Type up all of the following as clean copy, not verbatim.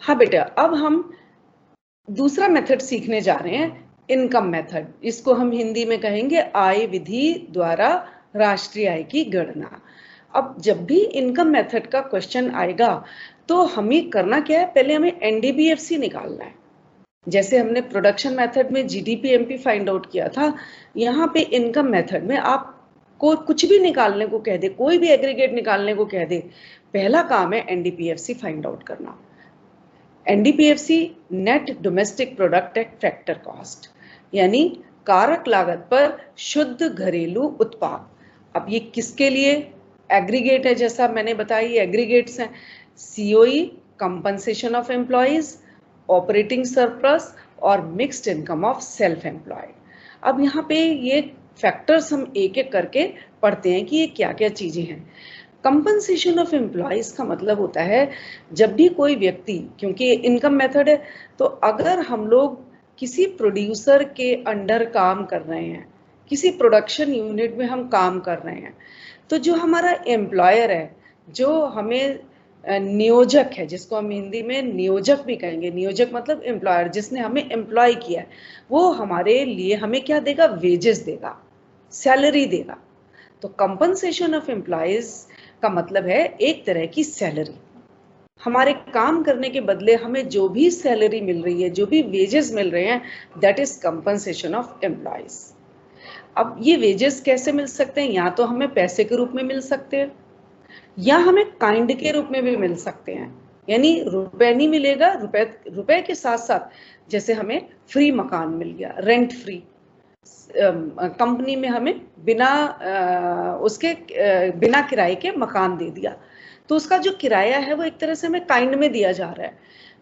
हाँ बेटा, अब हम दूसरा मेथड सीखने जा रहे हैं, इनकम मेथड। इसको हम हिंदी में कहेंगे आय विधि द्वारा राष्ट्रीय आय की गणना। अब जब भी इनकम मेथड का क्वेश्चन आएगा तो हमें करना क्या है, पहले हमें एनडीबीएफसी निकालना है। जैसे हमने प्रोडक्शन मेथड में जीडीपी एमपी फाइंड आउट किया था, यहाँ पे इनकम मेथड में आपको कुछ भी निकालने को कह दे, कोई भी एग्रीगेट निकालने को कह दे, पहला काम है एनडीपीएफसी फाइंड आउट करना। NDPFC net domestic product at factor cost, यानी कारक लागत पर शुद्ध घरेलू उत्पाद। अब ये किसके लिए एग्रीगेट है, जैसा मैंने बताया ये एग्रीगेट्स हैं। C O E, compensation of employees, operating surplus और mixed income of self employed. अब यहाँ पे ये फैक्टर्स हम एक एक करके पढ़ते हैं कि ये क्या क्या चीजें हैं। कंपनसेशन ऑफ एम्प्लॉयज का मतलब होता है जब भी कोई व्यक्ति, क्योंकि इनकम मेथड है, तो अगर हम लोग किसी प्रोड्यूसर के अंडर काम कर रहे हैं, किसी प्रोडक्शन यूनिट में हम काम कर रहे हैं, तो जो हमारा एम्प्लॉयर है, जो हमें नियोजक है, जिसको हम हिंदी में नियोजक भी कहेंगे, नियोजक मतलब एम्प्लॉयर, जिसने हमें एम्प्लॉय किया है, वो हमारे लिए हमें क्या देगा, वेजेस देगा, सैलरी देगा। तो कंपनसेशन ऑफ एम्प्लॉयज का मतलब है एक तरह की सैलरी। हमारे काम करने के बदले हमें जो भी सैलरी मिल रही है, जो भी वेजेस मिल रहे हैं, that is compensation of employees. अब ये वेजेस कैसे मिल सकते हैं, या तो हमें पैसे के रूप में मिल सकते हैं, या हमें काइंड के रूप में भी मिल सकते हैं। यानी रुपए नहीं मिलेगा, रुपए के साथ साथ जैसे हमें फ्री मकान मिल गया, रेंट फ्री, कंपनी में हमें बिना बिना किराए के मकान दे दिया, तो उसका जो किराया है वो एक तरह से हमें काइंड में दिया जा रहा है।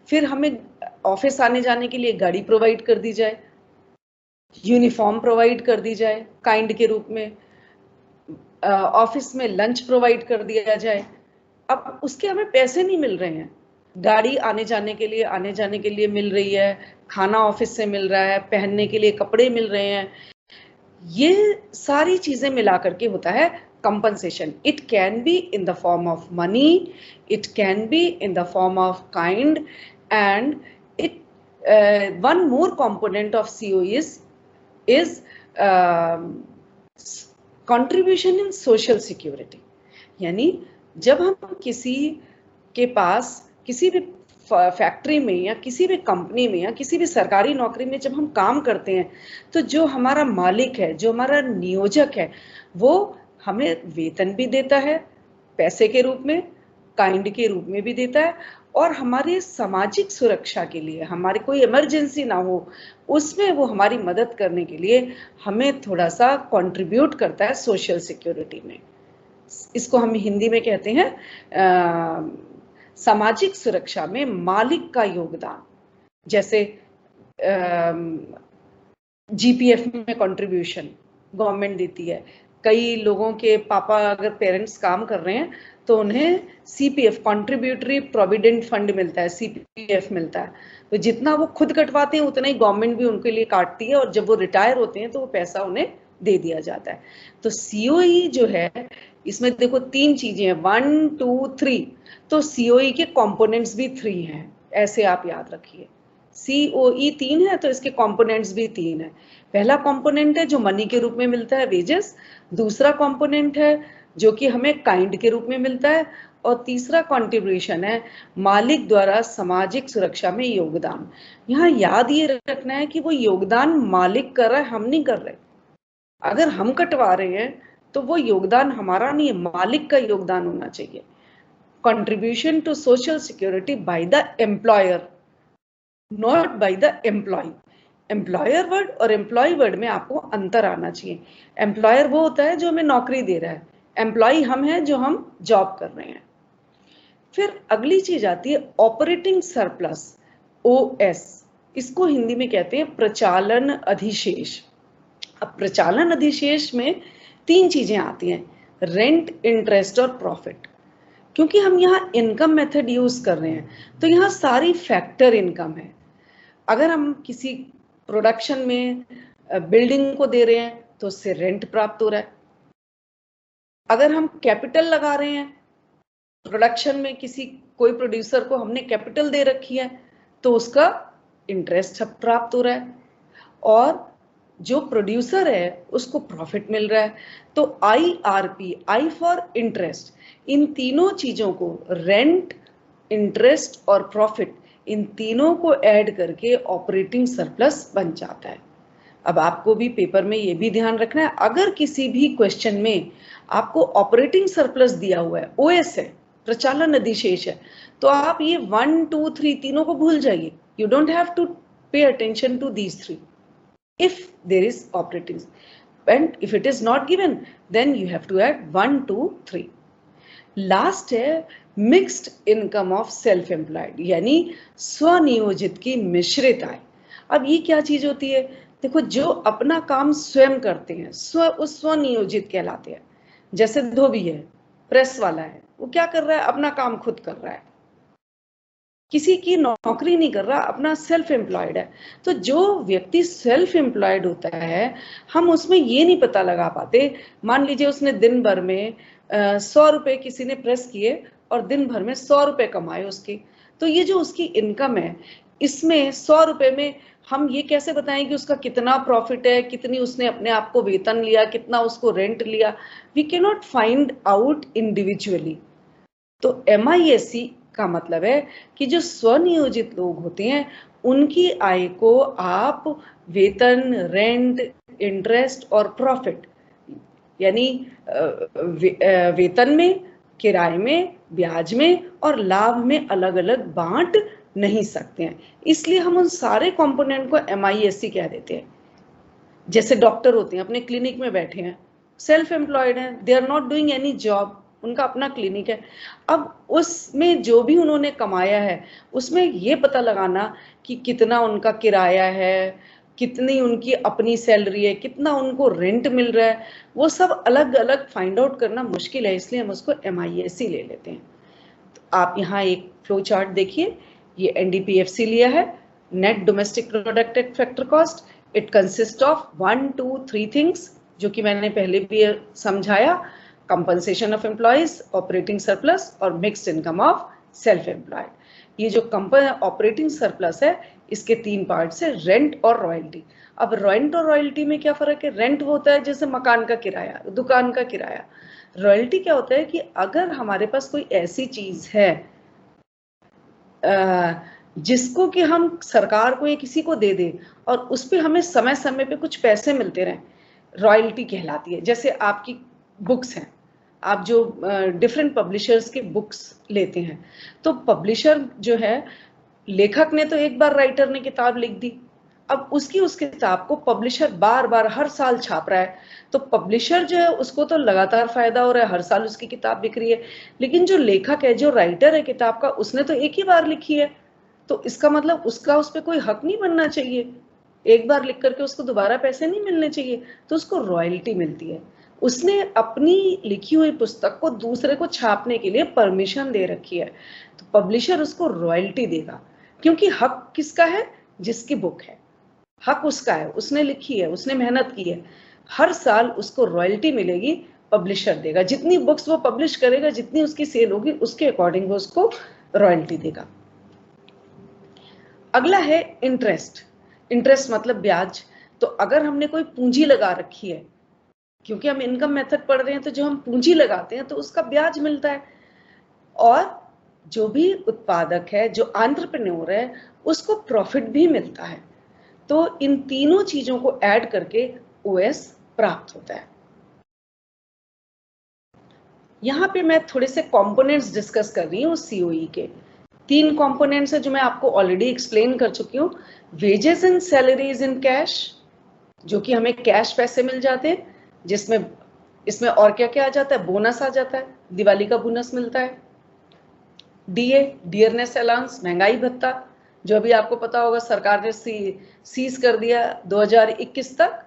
फिर हमें ऑफिस आने जाने के लिए गाड़ी प्रोवाइड कर दी जाए, यूनिफॉर्म प्रोवाइड कर दी जाए काइंड के रूप में, ऑफिस में लंच प्रोवाइड कर दिया जाए। अब उसके हमें पैसे नहीं मिल रहे हैं, गाड़ी आने जाने के लिए मिल रही है, खाना ऑफिस से मिल रहा है, पहनने के लिए कपड़े मिल रहे हैं, ये सारी चीजें मिला करके होता है compensation. It can be in the form of money, it can be in the form of kind, and it one more component of CO is contribution in social security। यानी जब हम किसी के पास किसी भी फैक्ट्री में या किसी भी कंपनी में या किसी भी सरकारी नौकरी में जब हम काम करते हैं, तो जो हमारा मालिक है, जो हमारा नियोजक है, वो हमें वेतन भी देता है पैसे के रूप में, काइंड के रूप में भी देता है, और हमारी सामाजिक सुरक्षा के लिए, हमारी कोई इमरजेंसी ना हो उसमें वो हमारी मदद करने के लिए हमें थोड़ा सा कंट्रीब्यूट करता है सोशल सिक्योरिटी में। इसको हम हिंदी में कहते हैं सामाजिक सुरक्षा में मालिक का योगदान। जैसे जीपीएफ में कंट्रीब्यूशन गवर्नमेंट देती है, कई लोगों के पापा अगर पेरेंट्स काम कर रहे हैं तो उन्हें सीपीएफ कंट्रीब्यूटरी प्रोविडेंट फंड मिलता है, सीपीएफ मिलता है, तो जितना वो खुद कटवाते हैं उतना ही गवर्नमेंट भी उनके लिए काटती है, और जब वो रिटायर होते हैं तो वो पैसा उन्हें दे दिया जाता है। तो सीओई जो है, इसमें देखो तीन चीजें हैं, 1 2 3, तो सीओई के कंपोनेंट्स भी 3 हैं, ऐसे आप याद रखिए। सीओई 3 है तो इसके कंपोनेंट्स भी 3 है। पहला कंपोनेंट है जो मनी के रूप में मिलता है, वेजेस। दूसरा कंपोनेंट है जो कि हमें काइंड के रूप में मिलता है, और तीसरा कंट्रीब्यूशन है मालिक द्वारा सामाजिक सुरक्षा में योगदान। यहाँ याद ये रखना है कि वो योगदान मालिक कर रहा है, हम नहीं कर रहे। अगर हम कटवा रहे हैं तो वो योगदान हमारा नहीं है, मालिक का योगदान होना चाहिए। Contribution to social security by the employer, not by the employee. Employer word और एम्प्लॉय वर्ड में आपको अंतर आना चाहिए। एम्प्लॉयर वो होता है जो हमें नौकरी दे रहा है, एम्प्लॉय हम हैं जो हम जॉब कर रहे हैं। फिर अगली चीज आती है ऑपरेटिंग सरप्लस, ओएस। इसको हिंदी में कहते हैं प्रचालन अधिशेष। अब प्रचालन अधिशेष में 3 चीजें आती हैं, रेंट, इंटरेस्ट और प्रॉफिट। क्योंकि हम यहाँ इनकम मेथड यूज कर रहे हैं तो यहाँ सारी फैक्टर इनकम है। अगर हम किसी प्रोडक्शन में बिल्डिंग को दे रहे हैं तो उससे रेंट प्राप्त हो रहा है। अगर हम कैपिटल लगा रहे हैं प्रोडक्शन में कोई प्रोड्यूसर को हमने कैपिटल दे रखी है तो उसका इंटरेस्ट प्राप्त हो रहा है, और जो प्रोड्यूसर है उसको प्रॉफिट मिल रहा है। तो IRP, आई फॉर इंटरेस्ट, इन तीनों चीजों को, रेंट, इंटरेस्ट और प्रॉफिट, इन तीनों को ऐड करके ऑपरेटिंग सरप्लस बन जाता है। अब आपको भी पेपर में ये भी ध्यान रखना है, अगर किसी भी क्वेश्चन में आपको ऑपरेटिंग सरप्लस दिया हुआ है, OS है, प्रचालन अधिशेष है, तो आप ये 1, 2, 3 तीनों को भूल जाइए। You don't have to pay attention to these 3 if there is operating, and if it is not given then you have to add 1, 2, 3. Last है mixed income of self employed, यानी स्वनियोजित की मिश्रित आय। अब ये क्या चीज होती है? देखो, जो अपना काम स्वयं करते हैं उस स्वनियोजित कहलाते हैं। जैसे धोबी है, प्रेस वाला है, वो क्या कर रहा है? अपना काम खुद कर रहा है, किसी की नौकरी नहीं कर रहा, अपना सेल्फ एम्प्लॉयड है। तो जो व्यक्ति सेल्फ एम्प्लॉयड होता है, हम उसमें ये नहीं पता लगा पाते। मान लीजिए उसने दिन भर में 100 रुपए किसी ने प्रेस किए और दिन भर में 100 रुपए कमाए उसके, तो ये जो उसकी इनकम है, इसमें 100 रुपए में हम ये कैसे बताएं कि उसका कितना प्रॉफिट है, कितनी उसने अपने आप को वेतन लिया, कितना उसको रेंट लिया? We can not find out individually. तो MISC का मतलब है कि जो स्वनियोजित लोग होते हैं उनकी आय को आप वेतन, रेंट, इंटरेस्ट और प्रॉफिट, यानी वेतन में, किराए में, ब्याज में और लाभ में अलग अलग बांट नहीं सकते हैं। इसलिए हम उन सारे कंपोनेंट को MISC कह देते हैं। जैसे डॉक्टर होते हैं, अपने क्लिनिक में बैठे हैं, सेल्फ एम्प्लॉयड हैं, they are not doing any job, उनका अपना क्लिनिक है। अब उसमें जो भी उन्होंने कमाया है, उसमें ये पता लगाना कि कितना उनका किराया है, कितनी उनकी अपनी सैलरी है, कितना उनको रेंट मिल रहा है, वो सब अलग अलग फाइंड आउट करना मुश्किल है, इसलिए हम उसको MISC ले लेते हैं। तो आप यहाँ एक फ्लो चार्ट देखिए, ये NDPFC लिया है, net domestic product factor cost. It consist of 1, 2, 3 things, जो कि मैंने पहले भी समझाया, compensation of employees, operating surplus और mixed income of self employed. ये जो ऑपरेटिंग सरप्लस है, इसके 3 पार्ट्स है, रेंट और रॉयल्टी। अब रेंट और रॉयल्टी में क्या फर्क है? रेंट होता है जैसे मकान का किराया, दुकान का किराया। रॉयल्टी क्या होता है कि अगर हमारे पास कोई ऐसी चीज है जिसको कि हम सरकार को या किसी को दे दें और उस पर हमें समय समय पे कुछ पैसे मिलते रहें, रॉयल्टी कहलाती है। जैसे आपकी बुक्स हैं, आप जो डिफरेंट पब्लिशर्स के बुक्स लेते हैं, तो पब्लिशर जो है, लेखक ने तो एक बार राइटर ने किताब लिख दी, अब उस किताब को पब्लिशर बार बार हर साल छाप रहा है, तो पब्लिशर जो है उसको तो लगातार फायदा हो रहा है, हर साल उसकी किताब बिक रही है। लेकिन जो लेखक है, जो राइटर है किताब का, उसने तो एक ही बार लिखी है, तो इसका मतलब उसका उस पर कोई हक नहीं बनना चाहिए, एक बार लिख करके उसको दोबारा पैसे नहीं मिलने चाहिए, तो उसको रॉयल्टी मिलती है। उसने अपनी लिखी हुई पुस्तक को दूसरे को छापने के लिए परमिशन दे रखी है, तो पब्लिशर उसको रॉयल्टी देगा, क्योंकि हक किसका है? जिसकी बुक है, हक उसका है, उसने लिखी है, उसने मेहनत की है, हर साल उसको रॉयल्टी मिलेगी, पब्लिशर देगा। जितनी बुक्स वो पब्लिश करेगा, जितनी उसकी सेल होगी, उसके अकॉर्डिंग वो उसको रॉयल्टी देगा। अगला है इंटरेस्ट। इंटरेस्ट मतलब ब्याज। तो अगर हमने कोई पूंजी लगा रखी है, क्योंकि हम इनकम मेथड पढ़ रहे हैं, तो जो हम पूंजी लगाते हैं तो उसका ब्याज मिलता है, और जो भी उत्पादक है, जो एंटरप्रेन्योर है, उसको प्रॉफिट भी मिलता है। तो इन तीनों चीजों को ऐड करके OS प्राप्त होता है। यहां पे मैं थोड़े से कंपोनेंट्स डिस्कस कर रही हूँ COE के। 3 कंपोनेंट्स है जो मैं आपको ऑलरेडी एक्सप्लेन कर चुकी हूँ। Wages and salaries in cash, जो कि हमें कैश पैसे मिल जाते हैं, जिसमें इसमें और क्या क्या आ जाता है? बोनस आ जाता है, दिवाली का बोनस मिलता है। DA, डियरनेस अलाउंस, महंगाई भत्ता, जो अभी आपको पता होगा सरकार ने सीज कर दिया 2021 तक,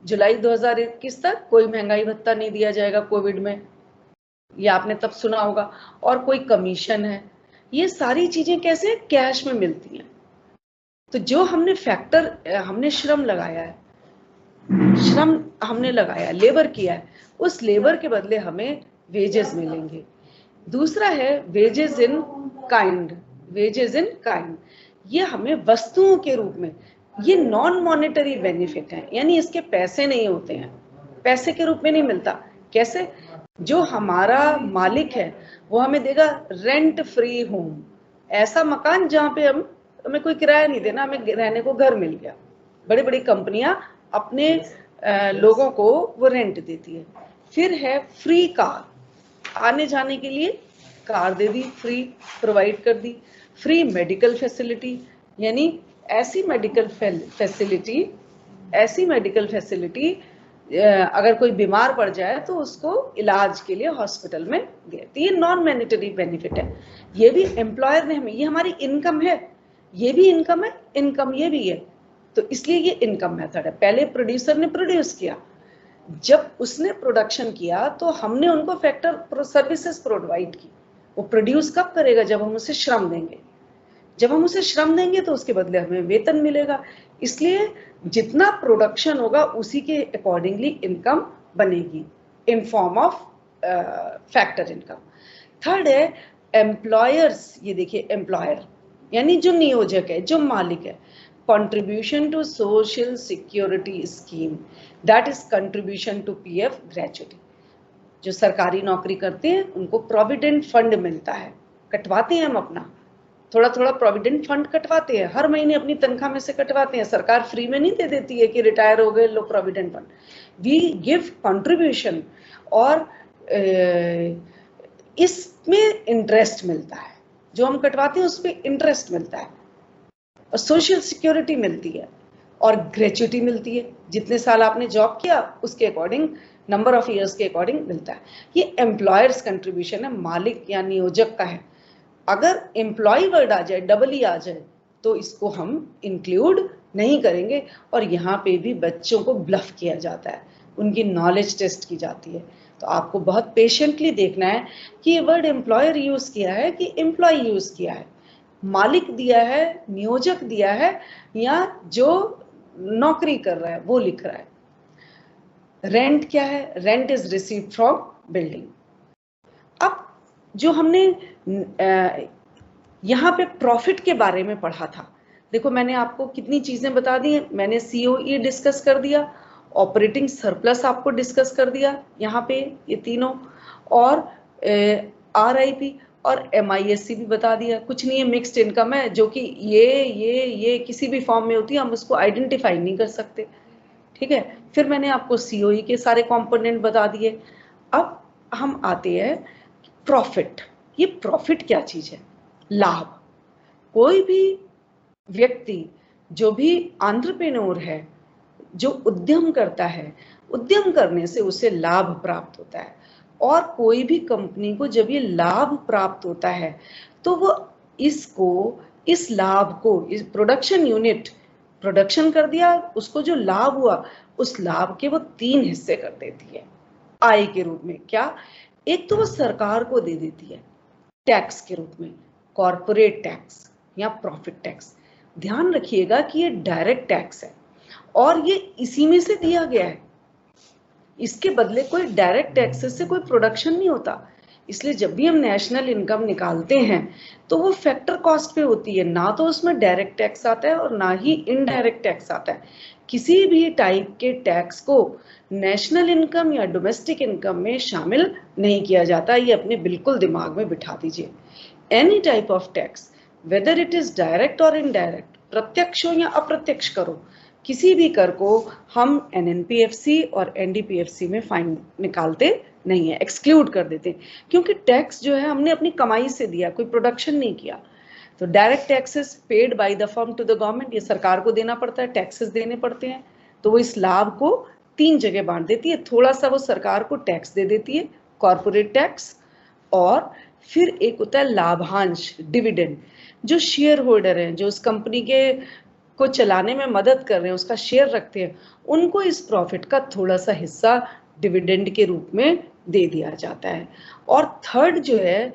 जुलाई 2021 तक कोई महंगाई भत्ता नहीं दिया जाएगा कोविड में, ये आपने तब सुना होगा। और कोई कमीशन है, ये सारी चीजें कैसे कैश में मिलती हैं। तो जो हमने फैक्टर, हमने श्रम लगाया है, लेबर किया है, उस लेबर के बदले हमें वेजेस मिलेंगे। दूसरा है wages in kind. Wages in kind ये हमें वस्तुओं के रूप में, ये नॉन मॉनेटरी बेनिफिट है, यानी इसके पैसे नहीं होते हैं, पैसे के रूप में नहीं मिलता। कैसे? जो हमारा मालिक है वो हमें देगा रेंट फ्री होम, ऐसा मकान जहां पे हमें कोई किराया नहीं देना, हमें रहने को घर मिल गया। बड़ी बड़ी कंपनियां अपने लोगों को वो रेंट देती है। फिर है फ्री कार, आने जाने के लिए कार दे दी, फ्री प्रोवाइड कर दी। फ्री मेडिकल फैसिलिटी, यानी ऐसी मेडिकल फैसिलिटी अगर कोई बीमार पड़ जाए तो उसको इलाज के लिए हॉस्पिटल में दे। तो ये नॉन मैनिटरी बेनिफिट है, ये भी एम्प्लॉयर ने हमें, ये हमारी इनकम है, ये भी इनकम है, इनकम ये भी है, तो इसलिए ये इनकम मेथड है। पहले प्रोड्यूसर ने प्रोड्यूस किया, जब उसने प्रोडक्शन किया तो हमने उनको फैक्टर सर्विसेज प्रोवाइड की। वो प्रोड्यूस कब करेगा? जब हम उसे श्रम देंगे, जब हम उसे श्रम देंगे तो उसके बदले हमें वेतन मिलेगा। इसलिए जितना प्रोडक्शन होगा उसी के अकॉर्डिंगली इनकम बनेगी in form of factor income. Third है एम्प्लॉयर्स। ये देखिए एम्प्लॉयर यानी जो नियोजक है, जो मालिक है, contribution to social security scheme, that is contribution to PF gratuity। जो सरकारी नौकरी करते हैं उनको प्रोविडेंट फंड मिलता है, कटवाते हैं हम अपना, थोड़ा थोड़ा प्रोविडेंट फंड कटवाते हैं, हर महीने अपनी तनख्वाह में से कटवाते हैं। सरकार फ्री में नहीं दे देती है कि रिटायर हो गए लो provident fund, we give contribution, और इसमें इंटरेस्ट मिलता है, जो हम कटवाते हैं उस पर इंटरेस्ट मिलता है, और सोशल सिक्योरिटी मिलती है, और ग्रेच्युटी मिलती है। जितने साल आपने जॉब किया उसके अकॉर्डिंग, नंबर ऑफ ईयर्स के अकॉर्डिंग मिलता है। ये एम्प्लॉयर्स कंट्रीब्यूशन है, मालिक या नियोजक का है। अगर एम्प्लॉय वर्ड आ जाए, डबल ई आ जाए, तो इसको हम इंक्लूड नहीं करेंगे। और यहाँ पे भी बच्चों को ब्लफ किया जाता है, उनकी नॉलेज टेस्ट की जाती है। तो आपको बहुत पेशेंटली देखना है कि ये वर्ड एम्प्लॉयर यूज किया है कि एम्प्लॉय यूज किया है, मालिक दिया है, नियोजक दिया है, या जो नौकरी कर रहा है वो लिख रहा है। रेंट क्या है? Rent is receive from building. अब जो हमने यहाँ पे प्रॉफिट के बारे में पढ़ा था, देखो मैंने आपको कितनी चीजें बता दी हैं। मैंने सीओई डिस्कस कर दिया, ऑपरेटिंग सरप्लस आपको डिस्कस कर दिया यहाँ पे, ये तीनों, और आरआईपी और एमआईएससी भी बता दिया। कुछ नहीं है, मिक्स्ड इनकम है, जो कि ये किसी भी फॉर्म में होती है, हम उसको आइडेंटिफाई नहीं कर सकते, ठीक है। फिर मैंने आपको सीओई के सारे कंपोनेंट बता दिए। अब हम आते हैं प्रॉफिट। ये प्रॉफिट क्या चीज है? लाभ। कोई भी व्यक्ति, जो भी एंटरप्रेन्योर है, जो उद्यम करता है, उद्यम करने से उसे लाभ प्राप्त होता है। और कोई भी कंपनी को जब ये लाभ प्राप्त होता है तो वो इस लाभ को, इस प्रोडक्शन यूनिट प्रोडक्शन कर दिया, उसको जो लाभ हुआ उस लाभ के वो 3 हिस्से कर देती है आय के रूप में। क्या? एक तो वो सरकार को दे देती है टैक्स के रूप में, कॉर्पोरेट टैक्स या प्रॉफिट टैक्स। ध्यान रखिएगा कि ये डायरेक्ट टैक्स है और ये इसी में से दिया गया है, इसके बदले कोई डायरेक्ट टैक्सेस से कोई प्रोडक्शन नहीं होता। इसलिए जब भी हम नेशनल इनकम निकालते हैं तो वो फैक्टर कॉस्ट पे होती है, ना तो उसमें डायरेक्ट टैक्स आता है और ना ही इनडायरेक्ट टैक्स आता है। किसी भी टाइप के टैक्स को नेशनल इनकम या डोमेस्टिक इनकम में शामिल नहीं किया जाता, ये अपने बिल्कुल दिमाग में बिठा दीजिए। Any type of tax, whether it is direct और इनडायरेक्ट, प्रत्यक्ष हो या अप्रत्यक्ष करो, किसी भी कर को हम एनएनपीएफसी और एनडीपीएफसी में फाइन निकालते नहीं है, एक्सक्लूड कर देते हैं, क्योंकि टैक्स जो है हमने अपनी कमाई से दिया, कोई प्रोडक्शन नहीं किया। तो direct taxes paid by the firm to the government, ये सरकार को देना पड़ता है, टैक्सेस देने पड़ते हैं। तो वो इस लाभ को 3 जगह बांट देती है। थोड़ा सा वो सरकार को टैक्स दे देती है, कॉर्पोरेट टैक्स, और फिर एक होता है लाभांश, डिविडेंड। जो शेयर होल्डर हैं, जो उस कंपनी के को चलाने में मदद कर रहे हैं, उसका शेयर रखते हैं, उनको इस प्रॉफिट का थोड़ा सा हिस्सा डिविडेंड के रूप में दे दिया जाता है। और थर्ड जो है,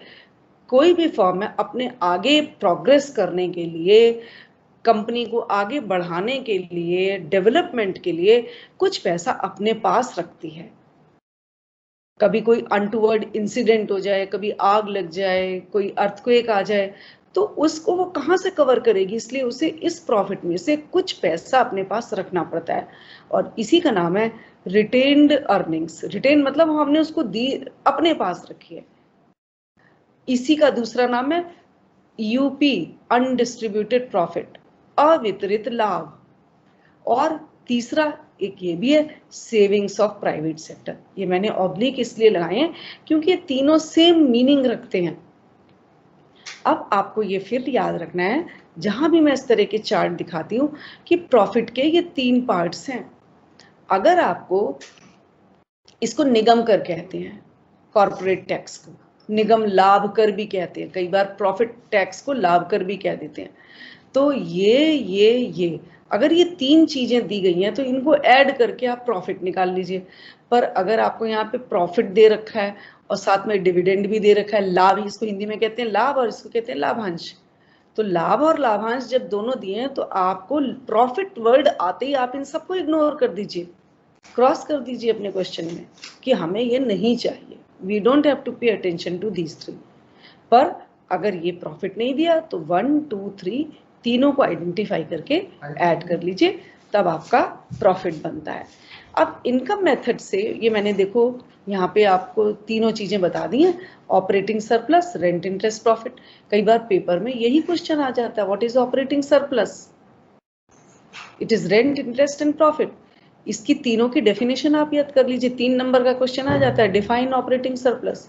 कोई भी फर्म है अपने आगे प्रोग्रेस करने के लिए, कंपनी को आगे बढ़ाने के लिए, डेवलपमेंट के लिए कुछ पैसा अपने पास रखती है। कभी कोई अनटूवर्ड इंसिडेंट हो जाए, कभी आग लग जाए, कोई अर्थक्वेक आ जाए, तो उसको वो कहाँ से कवर करेगी, इसलिए उसे इस प्रॉफिट में से कुछ पैसा अपने पास रखना पड़ता है, और इसी का नाम है रिटेन्ड अर्निंग्स। रिटेन मतलब हमने उसको दी, अपने पास रखी है। इसी का दूसरा नाम है यूपी, अनडिस्ट्रीब्यूटेड प्रॉफिट, अवितरित लाभ। और तीसरा एक ये भी है सेविंग्स ऑफ प्राइवेट सेक्टर। ये मैंने ऑब्लिक इसलिए लगाए हैं क्योंकि ये तीनों सेम मीनिंग रखते हैं। अब आपको ये फिर याद रखना है, जहां भी मैं इस तरह के चार्ट दिखाती हूँ, कि प्रॉफिट के ये 3 पार्ट्स हैं। अगर आपको इसको निगम कर कहते हैं, कॉर्पोरेट टैक्स को निगम लाभ कर भी कहते हैं, कई बार प्रॉफिट टैक्स को लाभ कर भी कह देते हैं। तो ये अगर ये 3 चीजें दी गई हैं तो इनको ऐड करके आप प्रॉफिट निकाल लीजिए। पर अगर आपको यहाँ पे प्रॉफिट दे रखा है और साथ में डिविडेंड भी दे रखा है, लाभ, इसको हिंदी में कहते हैं लाभ और इसको कहते हैं लाभांश, तो लाभ और लाभांश जब दोनों दिए हैं तो आपको प्रॉफिट वर्ड आते ही आप इन सबको इग्नोर कर दीजिए, क्रॉस कर दीजिए अपने क्वेश्चन में कि हमें ये नहीं चाहिए, we don't have to pay attention to these 3। पर अगर ये प्रॉफिट नहीं दिया तो 1, 2, 3 तीनों को आइडेंटिफाई करके ऐड कर लीजिए, तब आपका प्रॉफिट बनता है। अब इनकम मेथड से ये मैंने देखो यहाँ पे आपको तीनों चीजें बता दी हैं, operating surplus, rent interest profit. कई बार पेपर में यही क्वेश्चन आ जाता है, what is operating surplus? It is rent interest and profit. इसकी तीनों की डेफिनेशन आप याद कर लीजिए, 3 नंबर का क्वेश्चन आ जाता है, define operating surplus.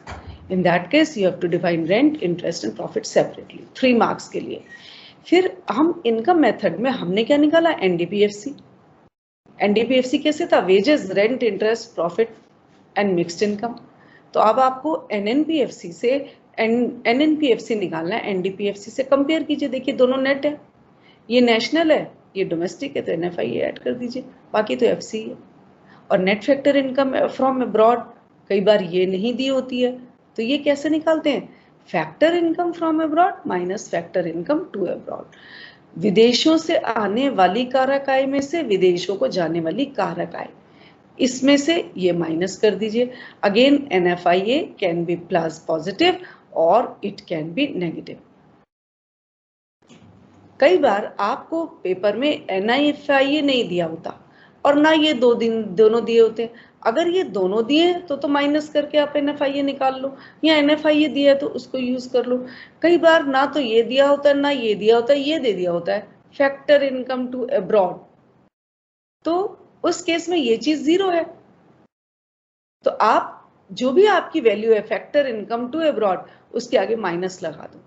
In that case you have to define rent, interest and profit separately, 3 marks के लिए। फिर हम इनकम मेथड में हमने क्या निकाला? एनडीपीएफसी। एनडीपीएफसी कैसे था? Wages, rent, interest, profit and mixed income. तो अब आपको एनएनपीएफसी से एनएनपीएफसी निकालना है, एनडीपीएफसी से कंपेयर कीजिए, देखिए दोनों नेट है, ये नेशनल है, ये डोमेस्टिक है, तो एनएफआई ऐड कर दीजिए, बाकी तो एफसी है। और net factor income from abroad, कई बार ये नहीं दी होती है, तो ये कैसे निकालते हैं? Factor income from abroad minus factor income to abroad. विदेशों से आने वाली कारक आय में से विदेशों को जाने वाली कारक आय, इसमें से ये माइनस कर दीजिए। Again NFIA can be plus positive और इट कैन बी नेगेटिव। कई बार आपको पेपर में एनआईएफआईए नहीं दिया होता और ना ये दोनों दिए होते। अगर ये दोनों दिए तो माइनस करके आप एनएफआईए निकाल लो, या एनएफआईए दिया है तो उसको यूज कर लो। कई बार ना तो ये दिया होता है ना ये दिया होता है, ये दे दिया होता है फैक्टर इनकम टू अब्रॉड, तो उस केस में ये चीज 0 है। तो आप जो भी आपकी वैल्यू है फैक्टर इनकम टू अब्रॉड, उसके आगे माइनस लगा दो।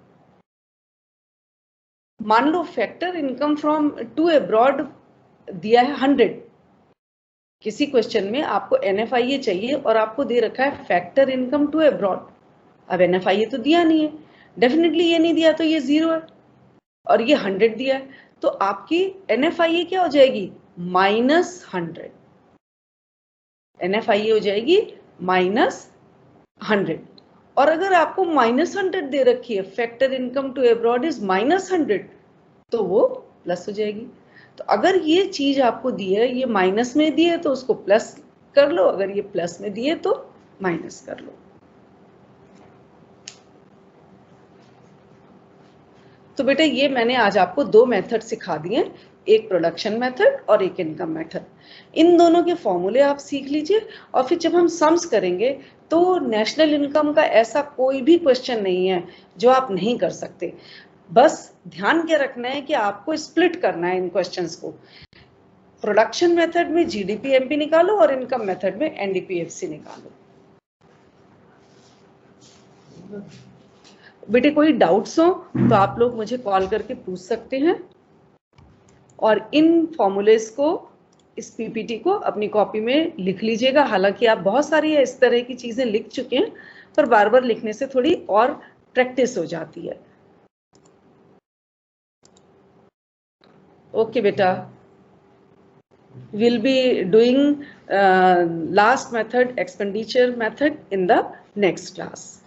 मान लो factor income from to abroad दिया है 100, किसी क्वेश्चन में आपको एनएफआईए चाहिए और आपको दे रखा है फैक्टर इनकम टू अब्रॉड। अब एनएफआईए तो दिया नहीं है, डेफिनेटली ये नहीं दिया तो ये 0 है, और ये 100 दिया है, तो आपकी एनएफआईए क्या हो जाएगी? -100। एनएफआईए हो जाएगी -100। और अगर आपको -100 दे रखी है, factor income to abroad is -100, तो वो प्लस हो जाएगी। तो अगर ये चीज आपको दी है, ये माइनस में दी है तो उसको प्लस कर लो, अगर ये प्लस में दी है तो माइनस कर लो। तो बेटा ये मैंने आज आपको 2 मेथड सिखा दिए, एक प्रोडक्शन मेथड और एक इनकम मेथड। इन दोनों के फॉर्मूले आप सीख लीजिए, और फिर जब हम सम्स करेंगे तो नेशनल इनकम का ऐसा कोई भी क्वेश्चन नहीं है जो आप नहीं कर सकते। बस ध्यान क्या रखना है कि आपको स्प्लिट करना है इन क्वेश्चंस को। प्रोडक्शन मेथड में जीडीपी एमपी निकालो और इनकम मेथड में एनडीपीएफसी निकालो। बेटे कोई डाउट्स हो तो आप लोग मुझे कॉल करके पूछ सकते हैं, और इन फॉर्मूलेस को, इस पीपीटी को अपनी कॉपी में लिख लीजिएगा। हालांकि आप बहुत सारी इस तरह की चीजें लिख चुके हैं, पर बार बार लिखने से थोड़ी और प्रैक्टिस हो जाती है। ओके बेटा, we'll be doing last method, expenditure method, in the next class.